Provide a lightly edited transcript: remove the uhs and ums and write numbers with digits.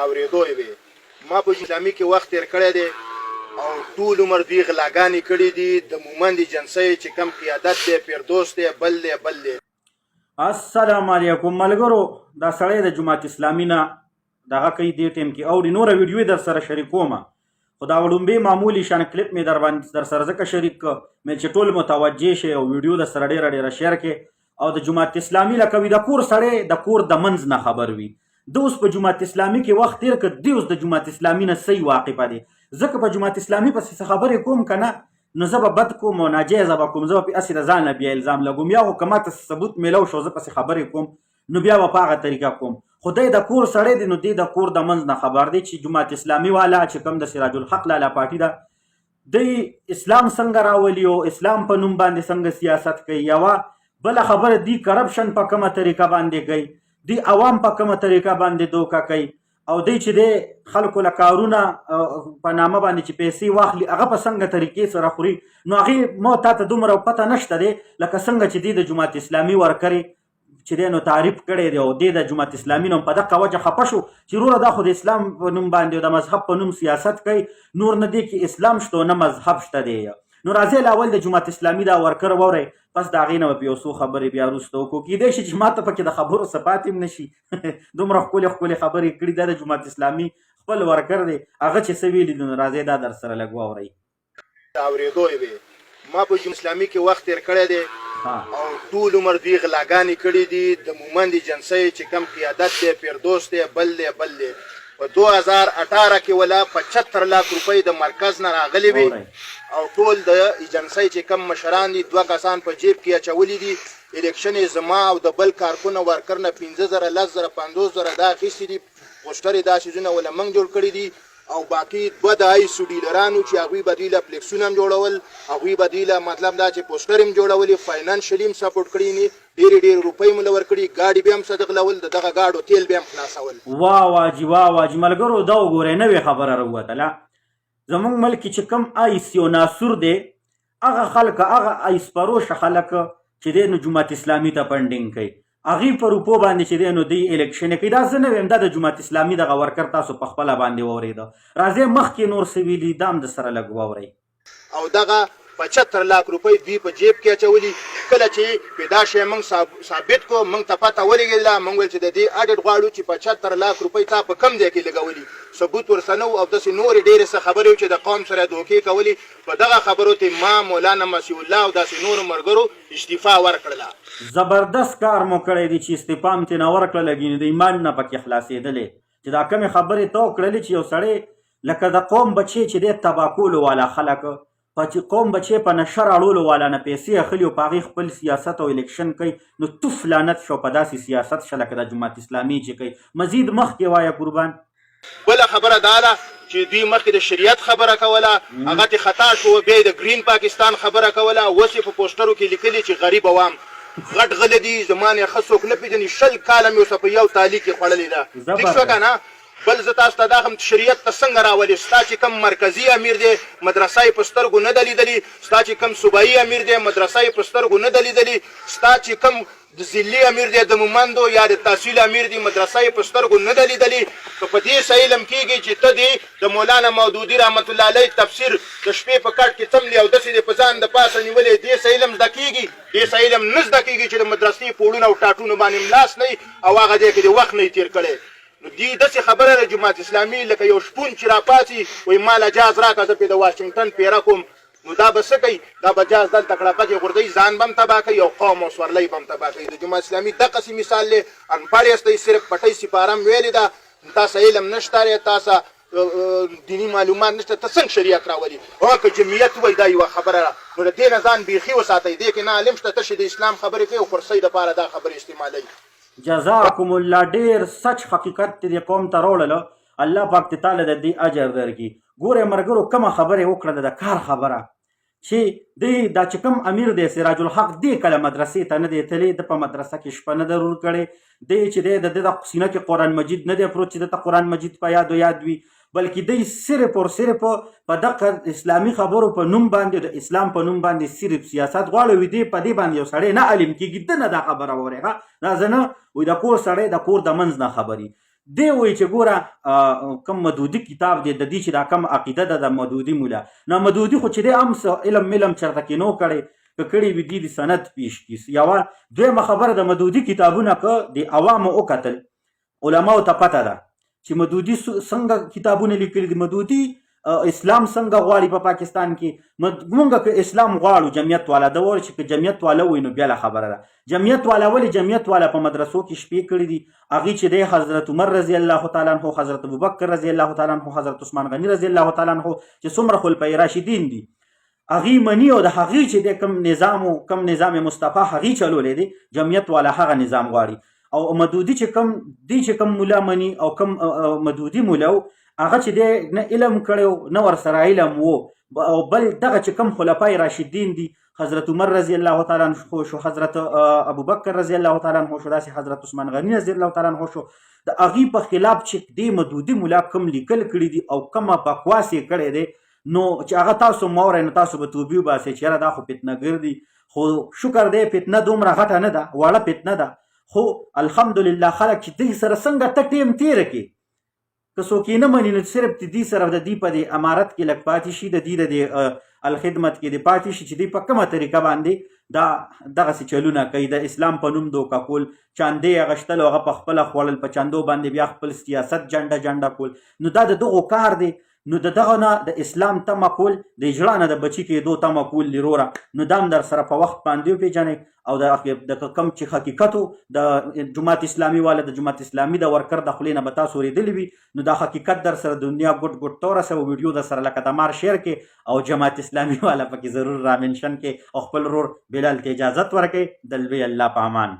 اورېدو یې وې. ما په اسلامي کې وخت تېر کړی دی او ټول عمر دوی غلاګانې کړي دي. د مومند ایجنسۍ چې کم قیادت دی فردوس دی بل دی. السلام علیکم ملګرو. دا سړی د جماعت اسلامي نه دغه کوي دې ټیم کې اوري نوره ویډیو در سره شریکومه، خو دا وړومبی معمولي شان کلیپ مې در سره ځکه شریک کړ مې چې ټول متوجه شي او ویډیو در سره ډېره شیر کې. او د جماعت اسلامي لکه وي د کور سړی د کور د منځ نه خبر وي. د اوس په جماعت اسلامي کې وخت تېر کړ، دی اوس د جماعت اسلامي نه صحیح واقفه دی. ځکه په جماعت اسلامي پسې څه خبرې کوم که نه نو زه به بد کوم او ناجیزه به کوم، زه به پې هسې د ځان نه بیا الزام لګوم، یا خو که ماته ثبوت میلو شو زه پسې خبرې کوم نو بیا به په هغه طریقه کوم. خو دی د کور سړی دی نو دی د کور د منځ نه خبر دی چې جماعت اسلامي والا چې کوم د سراج الحق لالا پارټي ده دی اسلام څنګه راولي او اسلام په نوم باندې څنګه سیاست کوي. یوه بله خبره دی کرپشن په کومه طریقه باندې کوي، دی عوام په کومه طریقه باندې دوکه کوي، او دی چې دی خلکو له کارونه په نامه باندې چې پیسې واخلي هغه په څنګه طریقې سره خوري. نو هغې ما تا ته دومره پته نشته دی لکه څنګه چې دی د جماعت اسلامي ورکرې چې دی نو تعریف کړی دی او دی د جماعت اسلامي نوم په دقه وجه خفه شو چې وروره دا خو د اسلام په نوم باندې او د مذهب په نوم سیاست کوي، نور نه دی کې اسلام شته او نه مذهب شته دی. نو راځئ اول د جماعت اسلامي دا ورکر واورئ، پس د هغې نه به په یو څو خبرې بیا وروسته وکړو. کیدای شي چې ما ته پکې د خبرو څه پاتې هم نه شي دومره ښکلې خبرې کړي. دا د جماعت اسلامي خپل ورکر دی، هغه چې څه ویلي دي نو راځئ دا در سره لږ واورئ. اورېدو یې وې. ما په جماعت اسلامي کې وخت تېر کړی دی او ټول عمر دوی غلاګانې کړي دي. د مومند ایجنسۍ چې کم قیادت دی فردوس دی بل دی. په 2018 کې ولا 75 لاک روپۍ د مرکز نه راغلي وي او ټول د ایجنسۍ چې کم مشران دي 2 کسان په جیب کې اچولي دي. الیکشن یې زما او د بل کارکونه ورکر نه 15,000 10,000 50,000 دا اخیستي دي. پوسټر یې دا شیزونه ولا موږ جوړ کړي دي او باقي 2 د آیسو ډیلرانو چې هغوی به دوی له فلیکسونه هم جوړول، هغوی به دوی له مطلب دا چې پوسټر هم جوړولي، فاینانشلي هم سپورټ کړي دي، ډېرې روپۍ مو له ورکړي، ګاډي بیا هم صدقلول، د دغه ګاډو تیل بیا هم خلاصول. واجي ملګرو دا وګورئ نوې خبره راووتله. زموږ ملک چې کوم آیس یو ناسور دی هغه خلک هغه آیس پروشه خلک چې دی نو جماعت اسلامي ته فنډینګ کوي، هغې په روپو باندې چې دی نو دوی الیکشن کوي. دا زه نه ویم، دا د جماعت اسلامي دغه ورکر تاسو په خپله باندې واورېده. راځئ مخکې نور څه ویلي دا هم د سره لږ واورئ. او دغه 75 لاک روپۍ دوی په جیب کې اچولي. کله چې پیدا شی موږ ثابت کو موږ ته پته ولګېدله، موږ ویل چې د دې اډټ غواړو چې 75 لاک روپۍ تا په کم ځای کې لګولي، ثبوت ورسره نه و او داسې نورې ډېرې څه خبرې وې چې د قوم سره دوکې کولې. په دغه خبرو ته ما مولانا مسیح الله او داسې نورو ملګرو استعفا ورکړله. زبردست کار مو کړی دی چې استعفا م ترېنه ورکړه، لګي د ایمان نه پکې خلاصېدلې چې دا کمې خبرې تو کړلې چې یو سړی لکه د قوم بچی چې دی تباه کولو والا خلک چې قوم بچی په نشه راړولو والا نه پیسې اخلي او په هغې خپل سیاست او الیکشن کوي. نو توف لعنت شو په داسې سیاست شه لکه د جماعت اسلامي چې کوي. مزید مخکې وایه قربان. بله خبره دا ده چې دوی مخکې د شریعت خبره کوله، هغه ترې خطا شو، بیا د ګرین پاکستان خبره کوله، اوس یې په پوسټرو کې لیکلي چې غریب عوام غټ غله دي، زما نه ښه څوک نه پېژني، 20 کاله مې اوسه په یو تالي کې خوړلې ده. ټیک شوه که نه؟ بل زه تاسو ته دا هم شریعت ته څنګه راولي. ستا چې کوم مرکزي امیر دی مدرسه یې په سترګو نه ده لیدلي، ستا چې کوم صوبایي امیر دی مدرسه یې په سترګو نه ده لیدلي، ستا چې کوم د ضلعي امیر دی د مومندو یا د تحصیل امیر دی مدرسه یې په سترګو نه ده لیدلي. که په دې څه علم کېږي چې ته دې د مولانا مودودي رحمت الله علیه تفسیر د شپې په کټ کې څملي او داسې دې په ځان د پاسه نیولې، دې څه علم زده کېږي؟ دې څه علم نه زده کېږي چې د مدرسې پوړونه او ټاټونه باندې ملاس نه وي او هغه ځای کې د وخت نه یې تېر کړی. نو دې داسې خبره ده جماعت اسلامي لکه یو شپون چې راپاڅي وایي ما له جاز راکړه زه پرې د واشنګټن پیره کوم. نو دا به څه کوي؟ دا به جاز دلته کړپه کې غورځوي، ځان به هم تباه کوي او قوم او سورلی به هم تباه کوي. د جماعت اسلامي دقسې مثال دی. انپړ یاستئ، صرف پټۍ سپاره م ویلې ده، تاسو علم نشته دی، تاسو دیني معلومات نشته، ته څنګه شریعت راولي؟ هغه که جمعیت وایي دا یوه خبره ده، نو د دې نه ځان بیخي وساتئ. دې کې نه عالم شته، تشې د اسلام خبرې کوي او کرسۍ دپاره دا خبرې استعمالوي. جزاکم الله. ډېر سچ حقیقت دې قوم ته راوړله، الله پاک دې تعالی د دې اجر درکړي. ګورئ ملګرو کومه خبرې وکړه د کار خبره چې دی دا چې کوم امیر دی سراج الحق دی کله مدرسې ته نه دی تللی، د په مدرسه کې شپه نه ضرور کړی دی چې دی د سینه کې قرآن مجید نه دی پروت چې دته قرآن مجید په یاد وي، بلکې دی صرف او صرف په دغه اسلامي خبرو په نوم باندې د اسلام په نوم باندې صرف سیاست غواړي. دی په دې باندې یو سړی نه علم کېږي، ده نه دا خبره واورېږه. دا زه نه وایي د کور سړی د کور د منځ نه خبري. دی وایي چې ګوره کم مدودي کتاب دی د دې چې دا کم عقیده ده د مدودي مولا نه مدودي خو چې دی هم څه علم چرته کې نو کړی که کړي وي دي سند پیش کړي. یوه دویمه خبره د مدودي کتابونه که د عوامو وکتل علماو ته پته ده چې مدودي څنګه کتابونه لیکلي دي، مدودي اسلام څنګه غواړي په پاکستان کې. مونږ که اسلام غواړو جمعیت والا د وایي چې که جمعیت والا وي نو بیا خبره ده. جمعیت والا ولې جمعیت والا په مدرسو کې شپې کړي دي، هغې چې دی حضرت عمر رضی الله تعالی عنه، حضرت ابوبکر رضی الله تعالی عنه، حضرت عثمان غني رضی الله تعالی عنه چې څومره خلفای راشدین دي هغې مني او د هغې چې دی کم نظام مصطفی هغې چلولی دی، جمعیت والا هغه نظام غواړي. او مدودي چې کم مولا مني او کم مدودي مولا و هغه چې دی نه علم کړی نه ورسره علم و، او بل دغه چې کم خلفای راشدین دي حضرت عمر رضی الله تعالی عنه شو، حضرت ابوبکر رضی الله تعالی عنه شو، داسې حضرت عثمان غني رضی الله تعالی عنه شو، د هغې په خلاف چې دی مدودي مولا کم لیکل کړي دي او کومه بکواس یې کړی دی نو چې هغه تاسو مورئ نو تاسو به توبې وباسئ چې یاره دا خو فتنهګر دي. خو شکر دی فتنه دومره غټه نه ده، وړه فتنه ده، خو الحمدلله خلک چې دوی سره څنګه ته ټیم تیره کړي که څوک یې نه مني نو صرف د دې سره د دې په دې امارت کې لږ پاتې شي، د دې د الخدمت کې د پاتې شي چې دوی په کومه طریقه باندې دا دغسې چلونه کوي، د اسلام په نوم دوکه کول، چاندې اغشتل او هغه په خپله خوړل، په چاندو باندې بیا خپل سیاست جنډه کول. نو دا د دغو کار دی. نو د دغه نه د اسلام تمه کول، د اجړا نه د بچي کېدو تمه کول لیروره، نو دا هم در سره په وخت باندې وپېژنئ. او د کم چې حقیقت د جماعت اسلامي والا د جماعت اسلامي د ورکر د خولې نه به تاسو اورېدلی وي نو دا حقیقت در سره دنیا ګوټ ته ورسوه. ویډیو در سره لکه د مار شیر کې او جماعت اسلامي والا پکې ضرور را منشن کې او خپل ورور بلال ته اجازت ورکړئ. د لوی الله په امان.